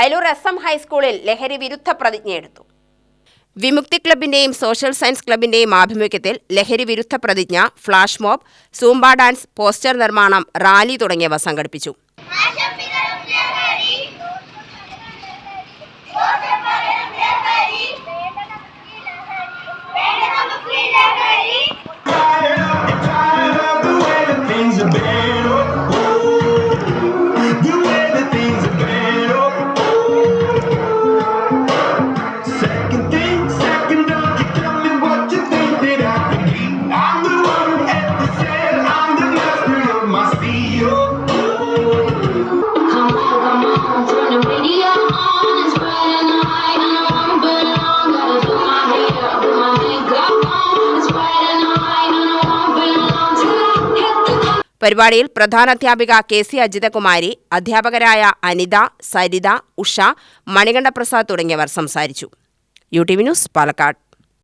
Ayalur SM ഹൈസ്കൂളിൽ ലഹരി വിരുദ്ധ പ്രതിജ്ഞയെടുത്തു. വിമുക്തി ക്ലബിന്റെയും സോഷ്യൽ സയൻസ് ക്ലബിന്റെയും ആഭിമുഖ്യത്തിൽ ലഹരി വിരുദ്ധ പ്രതിജ്ഞ, flash mob, Zumba dance, poster നിർമ്മാണം, റാലി തുടങ്ങിയവ സംഘടിപ്പിച്ചു. പരിപാടിയിൽ പ്രധാനാധ്യാപിക KC അജിതകുമാരി, അധ്യാപകരായ അനിത, സരിത, ഉഷ, മണികണ്ഠ പ്രസാദ് തുടങ്ങിയവർ സംസാരിച്ചു. UTV news, Palakkad.